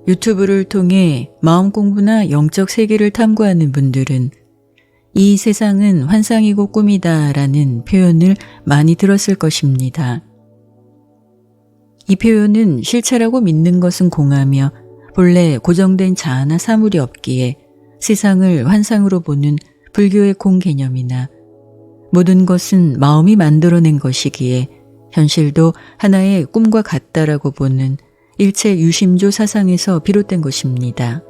유튜브를 통해 마음 공부나 영적 세계를 탐구하는 분들은 이 세상은 환상이고 꿈이다 라는 표현을 많이 들었을 것입니다. 이 표현은 실체라고 믿는 것은 공하며 본래 고정된 자아나 사물이 없기에 세상을 환상으로 보는 불교의 공개념이나 모든 것은 마음이 만들어낸 것이기에 현실도 하나의 꿈과 같다라고 보는 일체 유심조 사상에서 비롯된 것입니다.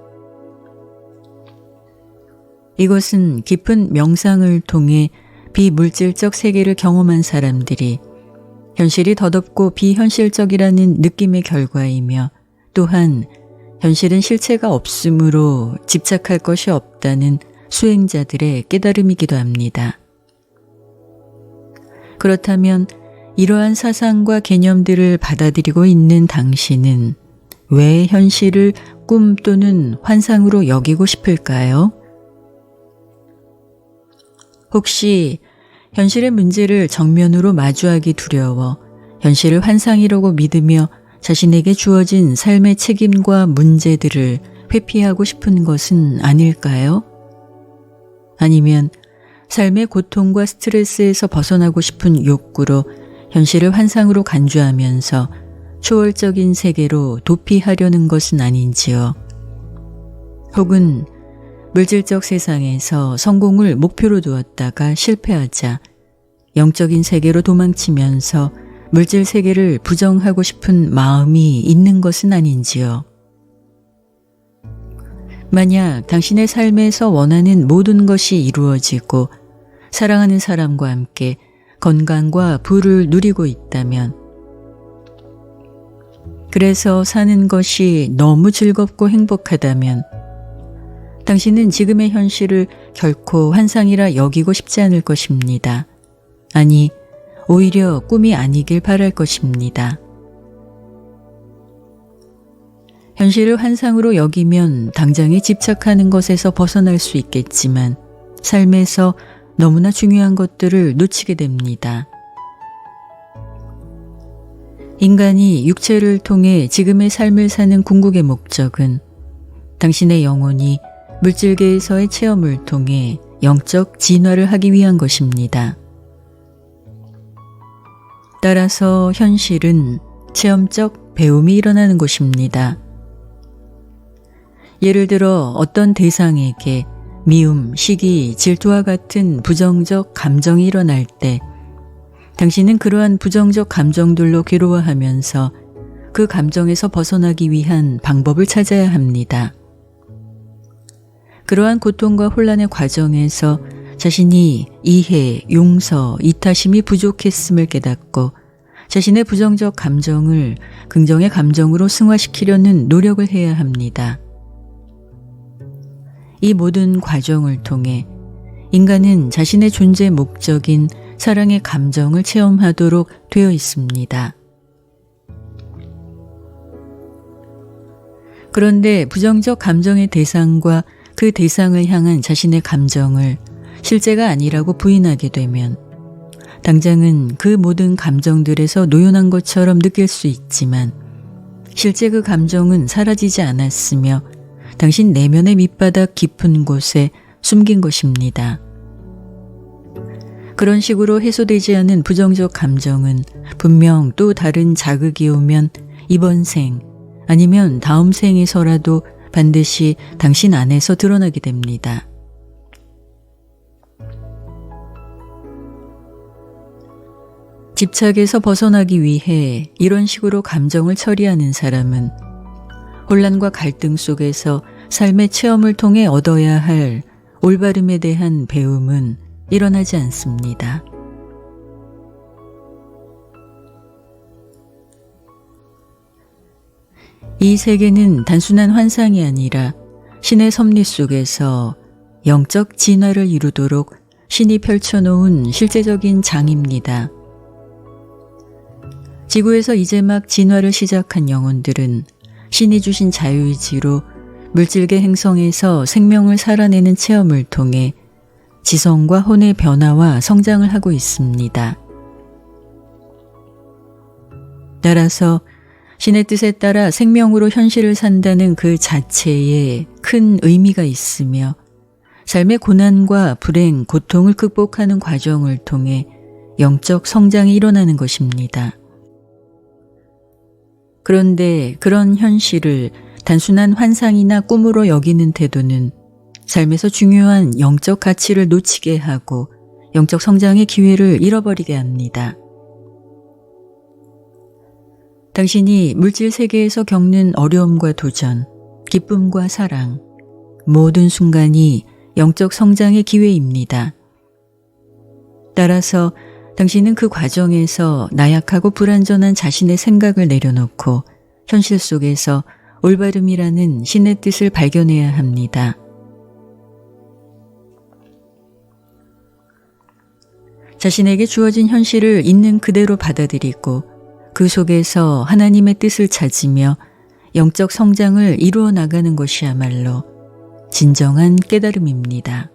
이것은 깊은 명상을 통해 비물질적 세계를 경험한 사람들이 현실이 더덥고 비현실적이라는 느낌의 결과이며 또한 현실은 실체가 없으므로 집착할 것이 없다는 수행자들의 깨달음이기도 합니다. 그렇다면 이러한 사상과 개념들을 받아들이고 있는 당신은 왜 현실을 꿈 또는 환상으로 여기고 싶을까요? 혹시 현실의 문제를 정면으로 마주하기 두려워 현실을 환상이라고 믿으며 자신에게 주어진 삶의 책임과 문제들을 회피하고 싶은 것은 아닐까요? 아니면 삶의 고통과 스트레스에서 벗어나고 싶은 욕구로 현실을 환상으로 간주하면서 초월적인 세계로 도피하려는 것은 아닌지요. 혹은 물질적 세상에서 성공을 목표로 두었다가 실패하자 영적인 세계로 도망치면서 물질 세계를 부정하고 싶은 마음이 있는 것은 아닌지요. 만약 당신의 삶에서 원하는 모든 것이 이루어지고 사랑하는 사람과 함께 건강과 부를 누리고 있다면, 그래서 사는 것이 너무 즐겁고 행복하다면 당신은 지금의 현실을 결코 환상이라 여기고 싶지 않을 것입니다. 아니, 오히려 꿈이 아니길 바랄 것입니다. 현실을 환상으로 여기면 당장에 집착하는 것에서 벗어날 수 있겠지만 삶에서 너무나 중요한 것들을 놓치게 됩니다. 인간이 육체를 통해 지금의 삶을 사는 궁극의 목적은 당신의 영혼이 물질계에서의 체험을 통해 영적 진화를 하기 위한 것입니다. 따라서 현실은 체험적 배움이 일어나는 곳입니다. 예를 들어 어떤 대상에게 미움, 시기, 질투와 같은 부정적 감정이 일어날 때 당신은 그러한 부정적 감정들로 괴로워하면서 그 감정에서 벗어나기 위한 방법을 찾아야 합니다. 그러한 고통과 혼란의 과정에서 자신이 이해, 용서, 이타심이 부족했음을 깨닫고 자신의 부정적 감정을 긍정의 감정으로 승화시키려는 노력을 해야 합니다. 이 모든 과정을 통해 인간은 자신의 존재 목적인 사랑의 감정을 체험하도록 되어 있습니다. 그런데 부정적 감정의 대상과 그 대상을 향한 자신의 감정을 실제가 아니라고 부인하게 되면 당장은 그 모든 감정들에서 노연한 것처럼 느낄 수 있지만 실제 그 감정은 사라지지 않았으며 당신 내면의 밑바닥 깊은 곳에 숨긴 것입니다. 그런 식으로 해소되지 않은 부정적 감정은 분명 또 다른 자극이 오면 이번 생 아니면 다음 생에서라도 반드시 당신 안에서 드러나게 됩니다. 집착에서 벗어나기 위해 이런 식으로 감정을 처리하는 사람은 혼란과 갈등 속에서 삶의 체험을 통해 얻어야 할 올바름에 대한 배움은 일어나지 않습니다. 이 세계는 단순한 환상이 아니라 신의 섭리 속에서 영적 진화를 이루도록 신이 펼쳐놓은 실제적인 장입니다. 지구에서 이제 막 진화를 시작한 영혼들은 신이 주신 자유의지로 물질계 행성에서 생명을 살아내는 체험을 통해 지성과 혼의 변화와 성장을 하고 있습니다. 따라서 신의 뜻에 따라 생명으로 현실을 산다는 그 자체에 큰 의미가 있으며 삶의 고난과 불행, 고통을 극복하는 과정을 통해 영적 성장이 일어나는 것입니다. 그런데 그런 현실을 단순한 환상이나 꿈으로 여기는 태도는 삶에서 중요한 영적 가치를 놓치게 하고 영적 성장의 기회를 잃어버리게 합니다. 당신이 물질 세계에서 겪는 어려움과 도전, 기쁨과 사랑, 모든 순간이 영적 성장의 기회입니다. 따라서 당신은 그 과정에서 나약하고 불완전한 자신의 생각을 내려놓고 현실 속에서 올바름이라는 신의 뜻을 발견해야 합니다. 자신에게 주어진 현실을 있는 그대로 받아들이고 그 속에서 하나님의 뜻을 찾으며 영적 성장을 이루어 나가는 것이야말로 진정한 깨달음입니다.